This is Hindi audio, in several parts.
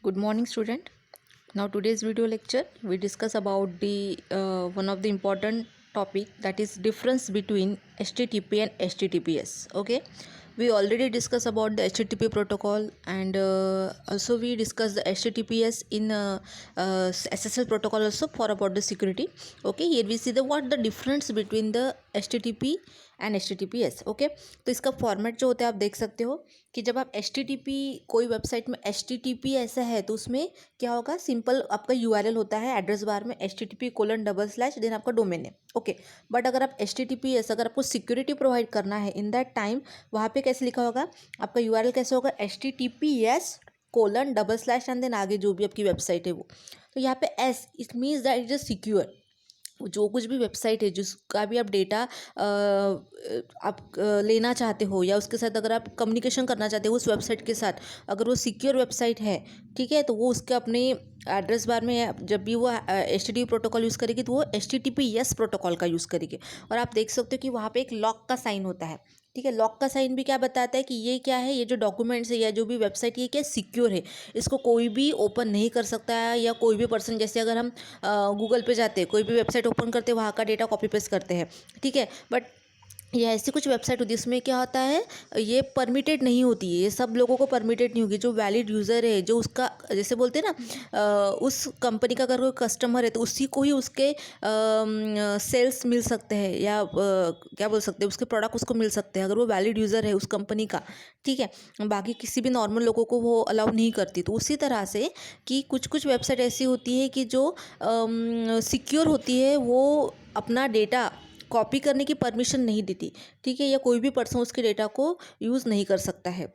Good morning, student. Now today's video lecture we discuss about the one of the important topic, that is difference between HTTP and HTTPS. Okay, we already discussed about the HTTP protocol, and also we discussed the HTTPS in SSL protocol also for about the security. Okay, here we see the what the difference between the HTTP and HTTPS. Okay, तो इसका फॉर्मेट जो होता है आप देख सकते हो कि जब आप HTTP कोई वेबसाइट में HTTP ऐसा है तो उसमें क्या होगा, सिंपल आपका URL होता है एड्रेस बार में http:// देन आपका डोमेन है. ओके, बट अगर आप HTTPS अगर आपको सिक्योरिटी प्रोवाइड करना है इन दैट टाइम, वहाँ पे कैसे लिखा होगा, आपका URL कैसे होगा, https:// एंड देन आगे जो भी आपकी वेबसाइट है वो. तो यहाँ पे S it means that it is secure. जो कुछ भी वेबसाइट है जिसका भी आप डेटा आप लेना चाहते हो या उसके साथ अगर आप कम्युनिकेशन करना चाहते हो उस वेबसाइट के साथ, अगर वो सिक्योर वेबसाइट है, ठीक है, तो वो उसके अपने एड्रेस बार में जब भी वो HTTP प्रोटोकॉल यूज़ करेगी तो वो HTTPS प्रोटोकॉल का यूज़ करेगी. और आप देख सकते हो कि वहाँ पे एक लॉक का साइन होता है. ठीक है, लॉक का साइन भी क्या बताता है कि ये क्या है, ये जो डॉक्यूमेंट्स है या जो भी वेबसाइट ये क्या सिक्योर है, इसको कोई भी ओपन नहीं कर सकता है. या कोई भी पर्सन, जैसे अगर हम गूगल पे जाते हैं, कोई भी वेबसाइट ओपन करते हैं, वहाँ का डेटा कॉपी पेस्ट करते हैं, ठीक है, बट ये ऐसी कुछ वेबसाइट होती है इसमें क्या होता है, ये परमिटेड नहीं होती है, ये सब लोगों को परमिटेड नहीं होगी. जो वैलिड यूज़र है, जो उसका जैसे बोलते हैं ना, उस कंपनी का अगर कोई कस्टमर है तो उसी को ही उसके सेल्स मिल सकते हैं या क्या बोल सकते हैं, उसके प्रोडक्ट उसको मिल सकते हैं अगर वो वैलिड यूज़र है उस कंपनी का. ठीक है, बाकी किसी भी नॉर्मल लोगों को वो अलाउ नहीं करती. तो उसी तरह से कि कुछ कुछ वेबसाइट ऐसी होती है कि जो सिक्योर होती है, वो अपना डेटा कॉपी करने की परमिशन नहीं देती. ठीक है, या कोई भी पर्सन उसके डेटा को यूज़ नहीं कर सकता है.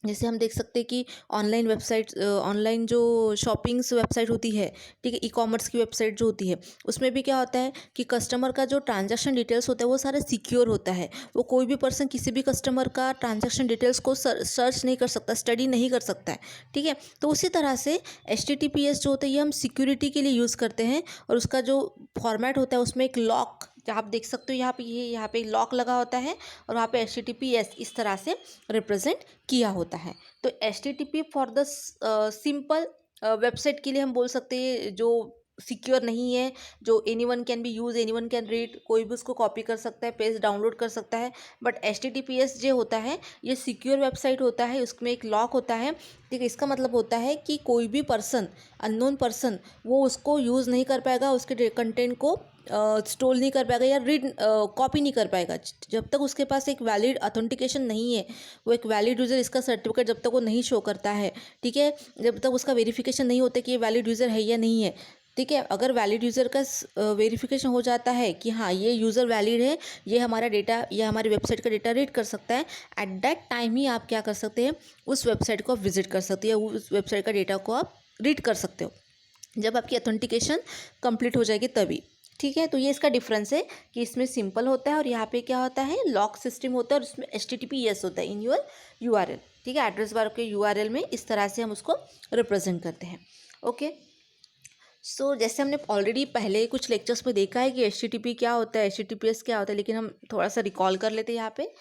जैसे हम देख सकते हैं कि ऑनलाइन वेबसाइट, ऑनलाइन जो शॉपिंग्स वेबसाइट होती है, ठीक है, ई-कॉमर्स की वेबसाइट जो होती है, उसमें भी क्या होता है कि कस्टमर का जो ट्रांजैक्शन डिटेल्स होता है वो सारा सिक्योर होता है. वो कोई भी पर्सन किसी भी कस्टमर का ट्रांजैक्शन डिटेल्स को सर्च नहीं कर सकता, स्टडी नहीं कर सकता है. ठीक है, तो उसी तरह से HTTPS जो होता है ये हम सिक्योरिटी के लिए यूज़ करते हैं. और उसका जो फॉर्मेट होता है उसमें एक लॉक, आप देख सकते हो यहाँ पे, ये यहाँ पे लॉक लगा होता है और वहाँ पे HTTPS इस तरह से रिप्रेजेंट किया होता है. तो HTTP for the simple website के लिए हम बोल सकते हैं जो सिक्योर नहीं है, जो anyone can be use, anyone can read, कोई भी उसको कॉपी कर सकता है, पेज डाउनलोड कर सकता है. बट HTTPS जो होता है ये सिक्योर वेबसाइट होता है, उसमें एक लॉक होता है. ठीक है, इसका मतलब होता है कि कोई भी पर्सन, अननोन पर्सन, वो उसको यूज़ नहीं कर पाएगा, उसके कंटेंट को स्टोर नहीं कर पाएगा या रीड कॉपी नहीं कर पाएगा जब तक उसके पास एक वैलिड ऑथेंटिकेशन नहीं है. वो एक वैलिड यूज़र, इसका सर्टिफिकेट जब तक वो नहीं शो करता है, ठीक है, जब तक उसका वेरिफिकेशन नहीं होता कि ये वैलिड यूज़र है या नहीं है. ठीक है, अगर वैलिड यूज़र का वेरिफिकेशन हो जाता है कि हाँ ये यूज़र वैलिड है, ये हमारा डेटा या हमारी वेबसाइट का डेटा रीड कर सकता है, एट दैट टाइम ही आप क्या कर सकते हैं, उस वेबसाइट को आप विजिट कर सकते हो या उस वेबसाइट का डेटा को आप रीड कर सकते हो, जब आपकी ऑथेंटिकेशन कंप्लीट हो जाएगी तभी. ठीक है, तो ये इसका डिफरेंस है कि इसमें सिंपल होता है और यहाँ पे क्या होता है, लॉक सिस्टम होता है और उसमें HTTPS होता है इन योर URL. ठीक है, एड्रेस बार के URL में इस तरह से हम उसको रिप्रेजेंट करते हैं. ओके, सो जैसे हमने ऑलरेडी पहले कुछ लेक्चर्स में देखा है कि HTTP क्या होता है, HTTPS क्या होता है, लेकिन हम थोड़ा सा रिकॉल कर लेते हैं यहाँ पे.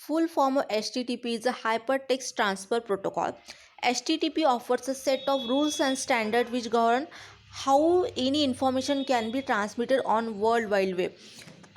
Full form of HTTP is a hyper text transfer protocol. HTTP offers a set of rules and standards which govern how any information can be transmitted on World Wide Web.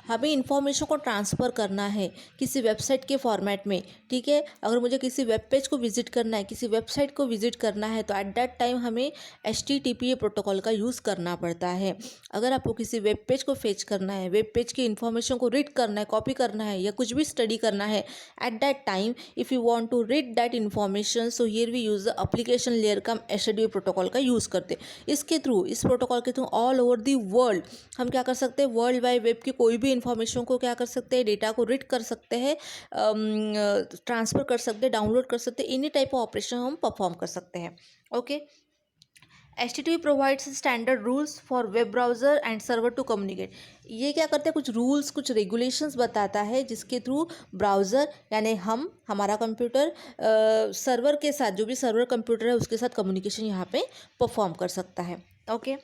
हमें इन्फॉर्मेशन को ट्रांसफ़र करना है किसी वेबसाइट के फॉर्मेट में. ठीक है, अगर मुझे किसी वेब पेज को विजिट करना है, किसी वेबसाइट को विजिट करना है, तो एट दैट टाइम हमें HTTP प्रोटोकॉल का यूज़ करना पड़ता है. अगर आपको किसी वेब पेज को फेच करना है, वेब पेज की इन्फॉर्मेशन को रीड करना है, कॉपी करना है या कुछ भी स्टडी करना है, at that time if you want to read that information, so here we use the application layer cum HTTP protocol का यूज़ करते. इसके थ्रू, इस प्रोटोकॉल के through all over the world हम क्या कर सकते हैं, वर्ल्ड वाइड वेब की कोई भी इन्फॉर्मेशन को क्या कर सकते हैं, डेटा को रीड कर सकते हैं, ट्रांसफ़र कर सकते हैं, डाउनलोड कर सकते हैं, एनी टाइप ऑफ ऑपरेशन हम परफॉर्म कर सकते हैं. Okay, HTTP provides standard rules for web browser and server to communicate. ये क्या करते हैं, कुछ रूल्स, कुछ रेगुलेशंस बताता है जिसके थ्रू ब्राउज़र यानी हमारा कंप्यूटर सर्वर के साथ, जो भी सर्वर कंप्यूटर है उसके साथ कम्युनिकेशन यहाँ पे परफॉर्म कर सकता है. Okay,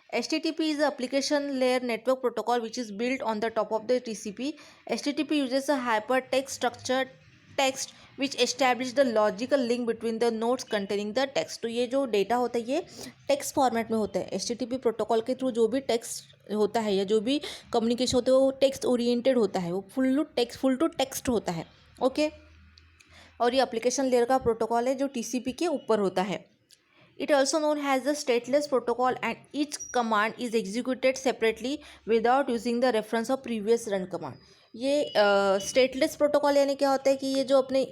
HTTP is the application layer network protocol which is built on the top of the TCP. HTTP uses a hypertext structure text which establish the logical link between the nodes containing the text। तो ये जो डेटा होता है ये टेक्स्ट फॉर्मेट में होता है। HTTP प्रोटोकॉल के थ्रू जो भी टेक्स्ट होता है या जो भी कम्युनिकेशन होता है वो टेक्स्ट ओरिएंटेड होता है, वो फुल टू टेक्स्ट होता है। ओके, और ये एप्लीकेशन लेयर का प्रोटोकॉल है जो TCP के ऊपर होता है। It also known as the stateless protocol and each command is executed separately without using the reference of previous run command। ये स्टेटलेस प्रोटोकॉल यानी क्या होता है कि ये जो अपने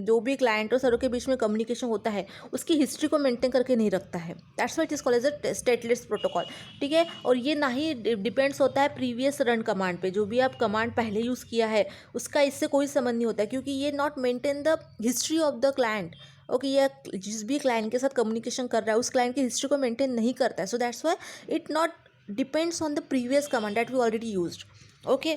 जो भी क्लाइंट और सर्वर के बीच में कम्युनिकेशन होता है उसकी हिस्ट्री को मेंटेन करके नहीं रखता है। That's why it is called as a stateless protocol. ठीक है, और ये ना ही डिपेंड्स होता है प्रीवियस रन कमांड पे। जो भी आप कमांड पहले यूज़ किया है उसका इससे कोई संबंध नहीं होता है, क्योंकि ये not maintain the history of the client. Okay, ये जिस भी क्लाइंट के साथ कम्युनिकेशन कर रहा है उस क्लाइंट की हिस्ट्री को मेंटेन नहीं करता है। So that's why it not depends on the previous command that we already used. Okay,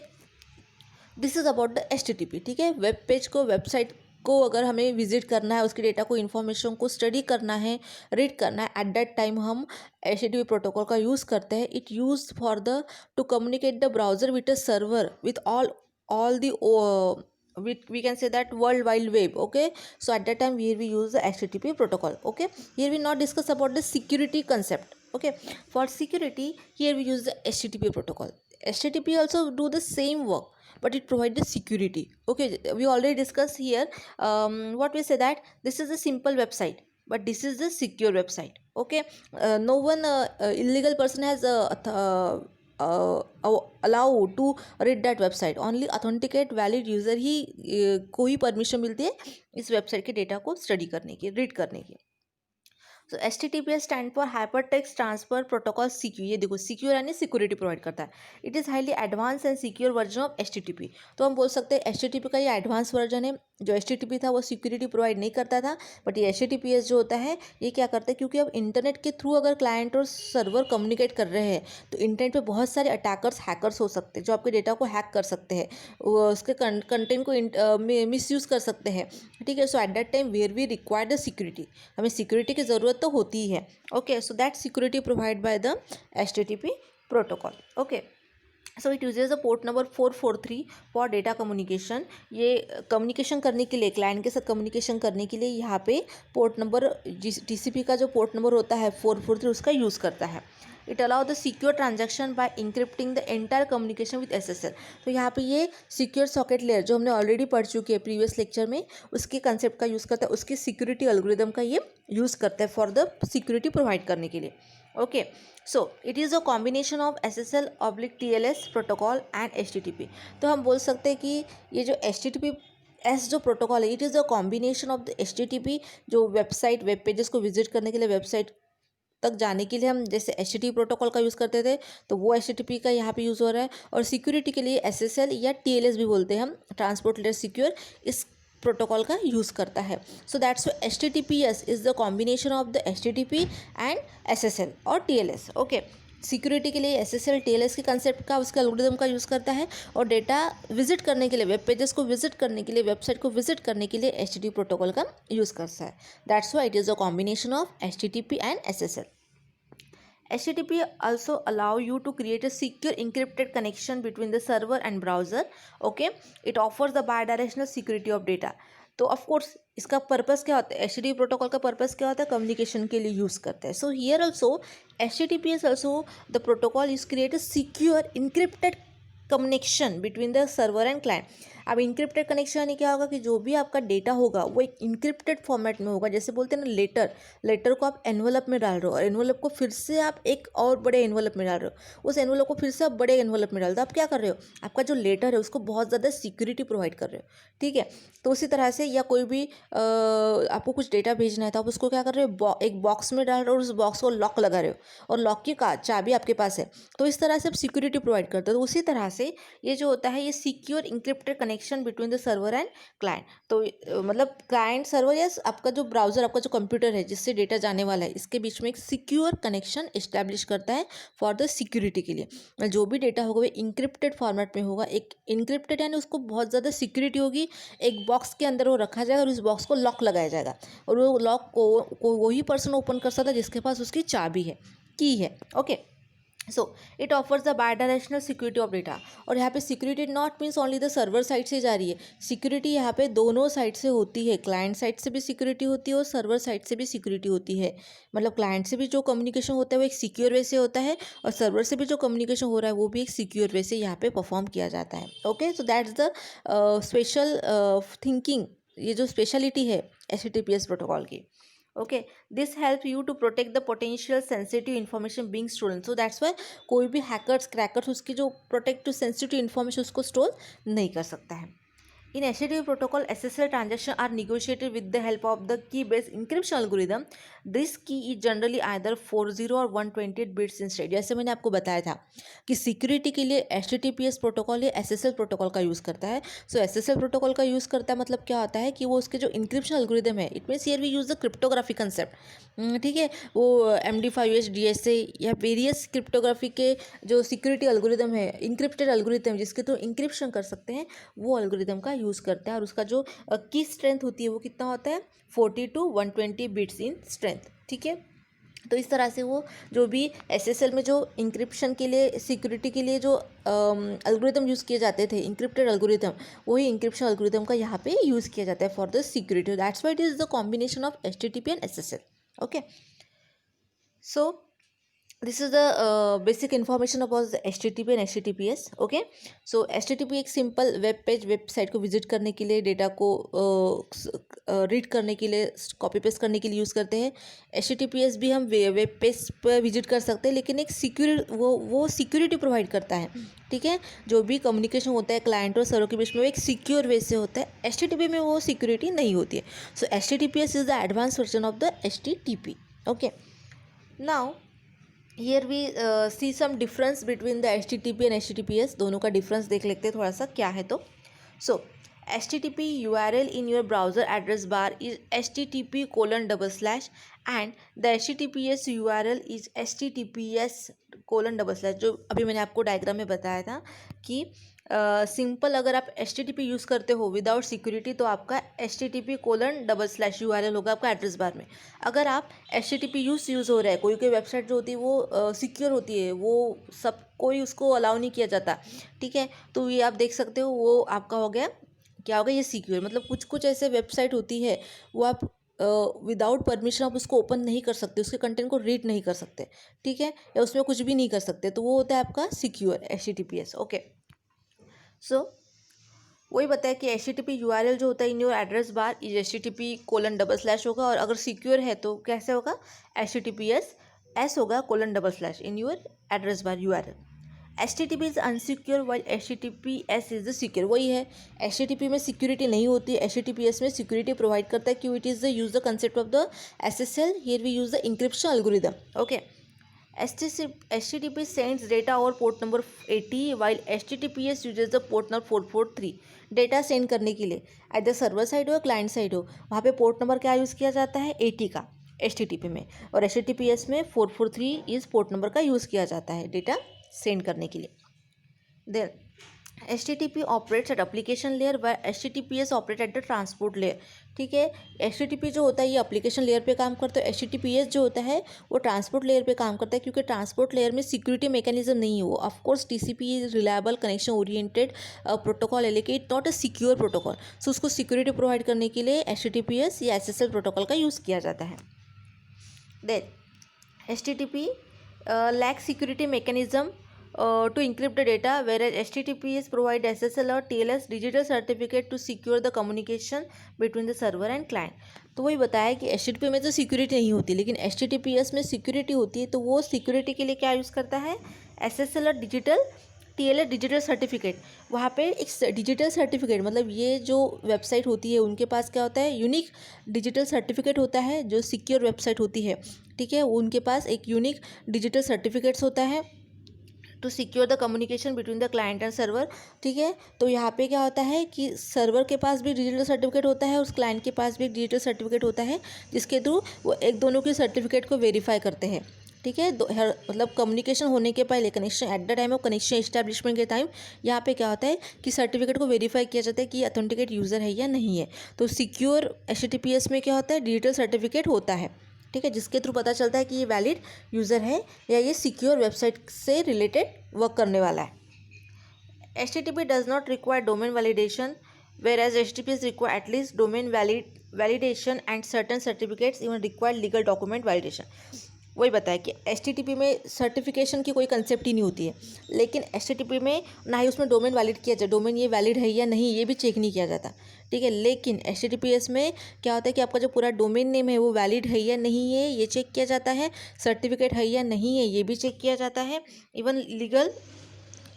this is about the HTTP। ठीक है, वेब पेज को, वेबसाइट को अगर हमें विजिट करना है, उसके डेटा को, इन्फॉर्मेशन को स्टडी करना है, रीड करना है, एट दैट टाइम हम HTTP प्रोटोकॉल का यूज़ करते हैं। It use for the two communicate the browser with a server with all the we can say that world wide web। Okay, so at that time here we use the HTTP protocol। Okay, here we not discuss about the security concept। Okay, for security here we use the HTTP protocol। HTTP also do the same work but it provides the security। Okay, we already discussed here what we say that this is a simple website but this is the secure website। Okay, no one illegal person has allow to read that website। Only authenticate valid user ही को ही परमिशन मिलती है इस वेबसाइट के डेटा को स्टडी करने की, रीड करने की। तो HTTPS stand for hyper text transfer protocol secure. ये देखो सिक्योर यानी सिक्योरिटी प्रोवाइड करता है। It is highly advance and secure version of HTTP। तो हम बोल सकते हैं HTTP का ये एडवांस वर्जन है। जो HTTP था वो सिक्योरिटी प्रोवाइड नहीं करता था, बट ये HTTPS जो होता है ये क्या करता है, क्योंकि अब इंटरनेट के थ्रू अगर क्लाइंट और सर्वर कम्युनिकेट कर रहे हैं तो इंटरनेट पे बहुत सारे अटैकर्स, हैकर्स हो सकते हैं जो आपके डेटा को हैक कर सकते हैं, उसके कंटेंट को मिसयूज़ कर सकते हैं। ठीक है, so at that time where we require the security, हमें सिक्योरिटी की ज़रूरत तो होती ही है। Okay, so that security provide by the HTTP protocol. Okay, so it uses a port number 443 for data communication. ये कम्युनिकेशन करने के लिए, क्लाइंट के साथ कम्युनिकेशन करने के लिए यहाँ पे पोर्ट नंबर TCP का जो पोर्ट नंबर होता है 443 उसका यूज़ करता है। It allow the secure transaction by encrypting the entire communication with SSL। तो यहाँ पे ये सिक्योर सॉकेट लेयर जो हमने ऑलरेडी पढ़ चुकी है प्रीवियस लेक्चर में, उसके कंसेप्ट का यूज़ करता है, उसकी सिक्योरिटी एल्गोरिदम का ये यूज़ करता है फॉर द सिक्योरिटी प्रोवाइड करने के लिए। Okay, so it is a combination of SSL/TLS protocol and HTTP। तो हम बोल सकते हैं कि ये जो HTTPS जो प्रोटोकॉल है it is a combination of the HTTP, जो वेबसाइट, वेब पेजेस को विजिट करने के लिए, वेबसाइट तक जाने के लिए हम जैसे HTTP प्रोटोकॉल का यूज़ करते थे तो वो HTTP का यहाँ पे यूज़ हो रहा है, और सिक्योरिटी के लिए SSL या TLS भी बोलते हैं हम, ट्रांसपोर्ट लेयर सिक्योर, इस प्रोटोकॉल का यूज़ करता है। So that's HTTPS is the combination of the HTTP and SSL और TLS। ओके, सिक्योरिटी के लिए SSL TLS के कंसेप्ट का, उसका एल्गोरिदम का यूज़ करता है, और डेटा विजिट करने के लिए, वेब पेजेस को विजिट करने के लिए, वेबसाइट को विजिट करने के लिए HTTP प्रोटोकॉल का यूज़ करता है। That's why it is a combination of HTTP and SSL। HTTP also allow you to create a secure encrypted connection between the server and browser। Okay, it offers the bidirectional security of data। तो ऑफ कोर्स इसका पर्पस क्या होता है, HTTP प्रोटोकॉल का पर्पस क्या होता है, कम्युनिकेशन के लिए यूज़ करते हैं। So here also HTTP is also the protocol is create a secure encrypted communication between the server and client. अब इंक्रिप्टेड कनेक्शन यानी क्या होगा कि जो भी आपका डेटा होगा वो एक इंक्रिप्टेड फॉर्मेट में होगा। जैसे बोलते हैं ना लेटर को आप एनवलप में डाल रहे हो और एनवलप को फिर से आप एक और बड़े एनवलप में डाल रहे हो, उस एनवलप को फिर से आप बड़े एनवलप में डाल दो। आप क्या कर रहे हो, आपका जो लेटर है उसको बहुत ज़्यादा सिक्योरिटी प्रोवाइड कर रहे हो। ठीक है, तो उसी तरह से या कोई भी आपको कुछ डेटा भेजना है तो आप उसको क्या कर रहे हो, एक बॉक्स में डाल रहे हो और उस बॉक्स को लॉक लगा रहे हो और लॉक की चाबी आपके पास है, तो इस तरह से आप सिक्योरिटी प्रोवाइड करते हो। तो उसी तरह से ये जो होता है ये secure encrypted connection between the server and client. तो मतलब क्लाइंट सर्वर या आपका जो ब्राउज़र, आपका जो कंप्यूटर है जिससे डेटा जाने वाला है, इसके बीच में एक सिक्योर कनेक्शन इस्टेब्लिश करता है फॉर द सिक्योरिटी के लिए। जो भी डेटा होगा वो इंक्रिप्टेड फॉर्मेट में होगा, एक इंक्रिप्टेड यानी उसको बहुत ज़्यादा सिक्योरिटी होगी, एक बॉक्स के अंदर वो रखा जाएगा और उस बॉक्स को लॉक लगाया जाएगा और वो लॉक को वही पर्सन ओपन कर सकता है जिसके पास उसकी चाबी है, की है। Okay, so it offers the bidirectional security of data. और यहाँ पे security not means only the server side से जा रही है, सिक्योरिटी यहाँ पे दोनों साइड से होती है, क्लाइंट साइड से भी सिक्योरिटी होती है और सर्वर साइड से भी सिक्योरिटी होती है। मतलब क्लाइंट से भी जो कम्युनिकेशन होता है वो एक सिक्योर वे से होता है और सर्वर से भी जो कम्युनिकेशन हो रहा है वो भी एक सिक्योर वे से यहाँ पे परफॉर्म किया जाता है। Okay, so that's the special thinking, ये जो स्पेशलिटी है HTTPS प्रोटोकॉल की। Okay, this help you to protect the potential sensitive information being stolen. So that's why कोई भी हैकर्स क्रैकर्स उसकी जो प्रोटेक्ट सेंसिटिव इन्फॉर्मेशन उसको स्टोर नहीं कर सकता है। In HTTP protocol, SSL transactions are negotiated with the help of the key-based encryption algorithm. This key is generally either 40 और 128 bits instead. जैसे मैंने आपको बताया था कि सिक्योरिटी के लिए HTTPS प्रोटोकॉल या SSL प्रोटोकॉल का यूज़ करता है। सो SSL प्रोटोकॉल का यूज़ करता है मतलब क्या होता है कि वो उसके जो इंक्रिप्शन एल्गोरिदम है, it means here we use the cryptography concept. ठीक है, वो MD5H DSA या वेरियस क्रिप्टोग्राफी के जो सिक्योरिटी एल्गोरिदम है, इंक्रिप्टेड एल्गोरिदम जिसके थ्रू इंक्रिप्शन कर सकते हैं, वो एल्गोरिदम का यूज़ करता है। और उसका जो की स्ट्रेंथ होती है वो कितना होता है, 40 to 120 बिट्स इन स्ट्रेंथ। ठीक है, तो इस तरह से वो जो भी SSL में जो इंक्रिप्शन के लिए सिक्योरिटी के लिए जो एल्गोरिदम यूज़ किए जाते थे, इंक्रिप्टेड एल्गोरिदम, वही इंक्रिप्शन एल्गोरिदम का यहाँ पे यूज़ किया जाता है for the security. That's why it is the combination of HTTP and SSL। Okay, so this is the basic information about the HTTP and HTTPS. Okay, so HTTP एक सिंपल वेब पेज, वेबसाइट को विजिट करने के लिए, डेटा को रीड करने के लिए, कॉपी पेस्ट करने के लिए यूज़ करते हैं। HTTPS भी हम वेब पेज पर विजिट कर सकते हैं, लेकिन एक सिक्योर वो सिक्योरिटी प्रोवाइड करता है। ठीक है, जो भी कम्युनिकेशन होता है क्लाइंट और सर्वर के बीच में वो एक सिक्योर वे से होता है। HTTP में वो सिक्योरिटी नहीं होती है। So HTTPS is the advance version of the HTTP। Okay, now here we see some difference between the HTTP and HTTPS। दोनों का डिफरेंस देख लेते हैं थोड़ा सा क्या है। तो सो HTTP URL in your browser address bar is http:// and the HTTPS URL is https:// जो अभी मैंने आपको डायग्राम में बताया था कि सिंपल अगर आप HTTP यूज़ करते हो विदाउट सिक्योरिटी तो आपका http:// URL होगा आपका एड्रेस बार में। अगर आप HTTP यूज़ हो रहा है, कोई कोई वेबसाइट जो होती है वो सिक्योर होती है, वो सब कोई उसको अलाउ नहीं किया जाता। ठीक है, तो ये आप देख सकते हो वो आपका हो गया, क्या होगा, ये सिक्योर। मतलब कुछ कुछ ऐसे वेबसाइट होती है वो आप विदाउट परमिशन आप उसको ओपन नहीं कर सकते, उसके कंटेंट को रीड नहीं कर सकते। ठीक है, या उसमें कुछ भी नहीं कर सकते, तो वो होता है आपका सिक्योर HTTPS। ओके, सो वही बताया कि HTTP URL जो होता है इन your address bar is http:// होगा, और अगर सिक्योर है तो कैसे होगा, HTTPS होगा : in your address bar URL। HTTP is unsecure while HTTPS is the secure. वही है, HTTP में सिक्योरिटी नहीं होती, HTTPS में सिक्योरिटी प्रोवाइड करता है। क्यों, it is the use the concept of the SSL, here we use the encryption algorithm. Okay, HTTP sends data over port number 80 while HTTPS uses the port number 443 data send करने के लिए, आइदर सर्वर साइड हो या क्लाइंट साइड हो, वहाँ पे पोर्ट नंबर क्या यूज़ किया जाता है, 80 का HTTP में, और HTTPS में 443 इस पोर्ट नंबर का यूज़ किया जाता है डेटा सेंड करने के लिए। Then HTTP operates at application layer व HTTPS operate at the transport layer. ठीक है, HTTP जो होता है ये एप्लीकेशन लेयर पे काम करता है, HTTPS जो होता है वो ट्रांसपोर्ट लेयर पे काम करता है, क्योंकि ट्रांसपोर्ट लेयर में सिक्योरिटी मैकेनिज्म नहीं है। वो of course TCP is reliable connection oriented protocol है, लेकिन it not a secure protocol. So उसको सिक्योरिटी प्रोवाइड करने के लिए HTTPS या SSL प्रोटोकॉल का यूज़ किया जाता है। Then HTTP lack security mechanism to encrypt the data, whereas HTTPS provide SSL or TLS digital certificate to secure the communication between the server and client। तो वही बताया कि HTTP में तो सिक्योरिटी नहीं होती, लेकिन HTTPS में सिक्योरिटी होती है। तो वो सिक्योरिटी के लिए क्या यूज़ करता है, SSL और TLS डिजिटल सर्टिफिकेट। वहाँ पे एक डिजिटल सर्टिफिकेट, मतलब ये जो वेबसाइट होती है उनके पास क्या होता है, यूनिक डिजिटल सर्टिफिकेट होता है। जो सिक्योर वेबसाइट होती है, ठीक है, उनके पास एक यूनिक डिजिटल सर्टिफिकेट्स होता है to secure the communication between the client and server. ठीक है, तो यहाँ पे क्या होता है कि सर्वर के पास भी डिजिटल सर्टिफिकेट होता है, उस क्लाइंट के पास भी एक डिजिटल सर्टिफिकेट होता है, जिसके थ्रू वो एक दोनों के सर्टिफिकेट को वेरीफाई करते हैं। ठीक है, मतलब कम्युनिकेशन होने के पहले, connection at the time of connection establishment के टाइम, यहाँ पे क्या होता है कि सर्टिफिकेट को वेरीफाई किया जाता है कि अथेंटिकेट यूज़र है या नहीं है। तो सिक्योर HTTPS में क्या होता है, डिजिटल सर्टिफिकेट होता है। ठीक है, जिसके थ्रू पता चलता है कि ये वैलिड यूज़र है या ये सिक्योर वेबसाइट से रिलेटेड वर्क करने वाला है। HTTP does not require domain validation, whereas HTTPS require at least domain validation and certain certificates even require legal document validation. वही बताया कि HTTP में सर्टिफिकेशन की कोई कंसेप्ट ही नहीं होती है, लेकिन HTTP में ना ही उसमें डोमेन वैलिड किया जाए, डोमेन ये वैलिड है या नहीं ये भी चेक नहीं किया जाता, ठीक है। लेकिन HTTPS में क्या होता है कि आपका जो पूरा डोमेन नेम है वो वैलिड है या नहीं है ये चेक किया जाता है, सर्टिफिकेट है या नहीं है ये भी चेक किया जाता है, इवन लीगल,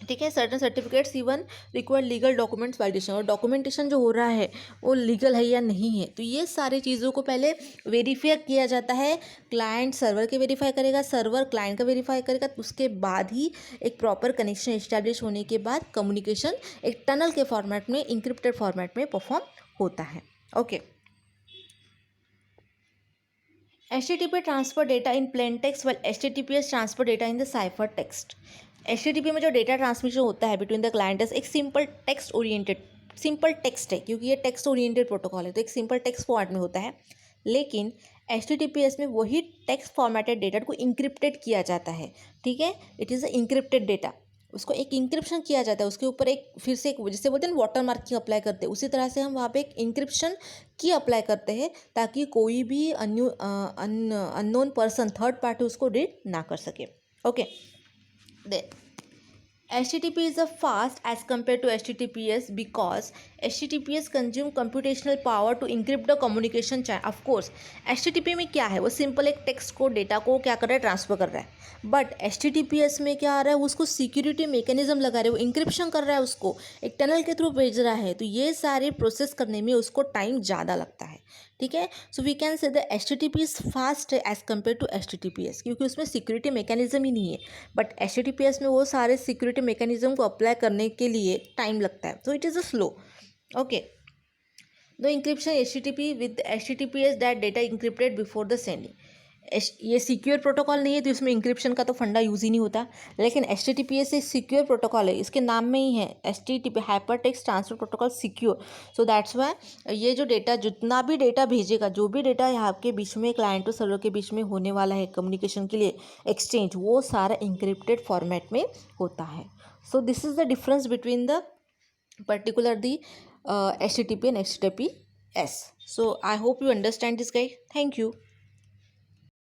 ठीक है, certain certificates even require legal documents validation, और डॉक्यूमेंटेशन जो हो रहा है वो लीगल है या नहीं है। तो ये सारी चीज़ों को पहले वेरीफाई किया जाता है, क्लाइंट सर्वर के वेरीफाई करेगा, सर्वर क्लाइंट का वेरीफाई करेगा, तो उसके बाद ही एक प्रॉपर कनेक्शन इस्टेब्लिश होने के बाद कम्युनिकेशन एक टनल के फॉर्मेट में, इंक्रिप्टेड फॉर्मेट में परफॉर्म होता है। Okay, HTTP transfer data in plain text while HTTPS transfer data in the cipher text. HTTP में जो डेटा ट्रांसमिशन होता है बिटवीन द क्लाइंट्स एक सिंपल टेक्स्ट है, क्योंकि ये टेक्स्ट ओरिएंटेड प्रोटोकॉल है तो एक सिंपल टेक्स्ट फॉर्मेट में होता है। लेकिन HTTPS में वही टेक्स्ट फॉर्मेटेड डेटा को इंक्रिप्टेड किया जाता है, ठीक है, it is a encrypted data, उसको एक इंक्रिप्शन किया जाता है, उसके ऊपर एक फिर से एक जिससे बोलते हैं वाटर मार्किंग अप्लाई करते हैं, उसी तरह से हम वहाँ पे एक इंक्रिप्शन की अप्लाई करते हैं ताकि कोई भी अननोन पर्सन, थर्ड पार्टी उसको रीड ना कर सके। Okay, HTTP is a fast as compared to HTTPS because HTTPS consume computational power to encrypt the communication channel. Of course, HTTP में क्या है, वो सिंपल एक टेक्स्ट को, डेटा को क्या कर रहा है, ट्रांसफर कर रहा है। बट HTTPS में क्या आ रहा है, उसको सिक्योरिटी मैकेनिज्म लगा रहे हैं, वो इंक्रिप्शन कर रहा है, उसको एक टनल के थ्रू भेज रहा है, तो ये सारे प्रोसेस करने में उसको टाइम ज़्यादा लगता है, ठीक है। So we can say the HTTP is fast as compare to HTTPS, क्योंकि उसमें सिक्योरिटी मैकेनिज्म ही नहीं है, बट HTTPS में वो सारे सिक्योरिटी मैकेनिज्म को अप्लाई करने के लिए टाइम लगता है, so it is a slow. Okay, the encryption HTTP with HTTPS that data encrypted before the sending. ये सिक्योर प्रोटोकॉल नहीं है तो इसमें इंक्रिप्शन का तो फंडा यूज़ ही नहीं होता, लेकिन HTTPS एक सिक्योर प्रोटोकॉल है, इसके नाम में ही है HTTP, hyper text transfer protocol secure. So that's Y ये जो डेटा, जितना भी डेटा भेजेगा, जो भी डेटा यहाँ के बीच में, क्लाइंट और सर्वर के बीच में होने वाला है कम्युनिकेशन के लिए एक्सचेंज, वो सारा इंक्रिप्टेड फॉर्मेट में होता है। So this is the difference between the particular the HTTP and HTTPS. So I hope you understand this, guys. Thank you.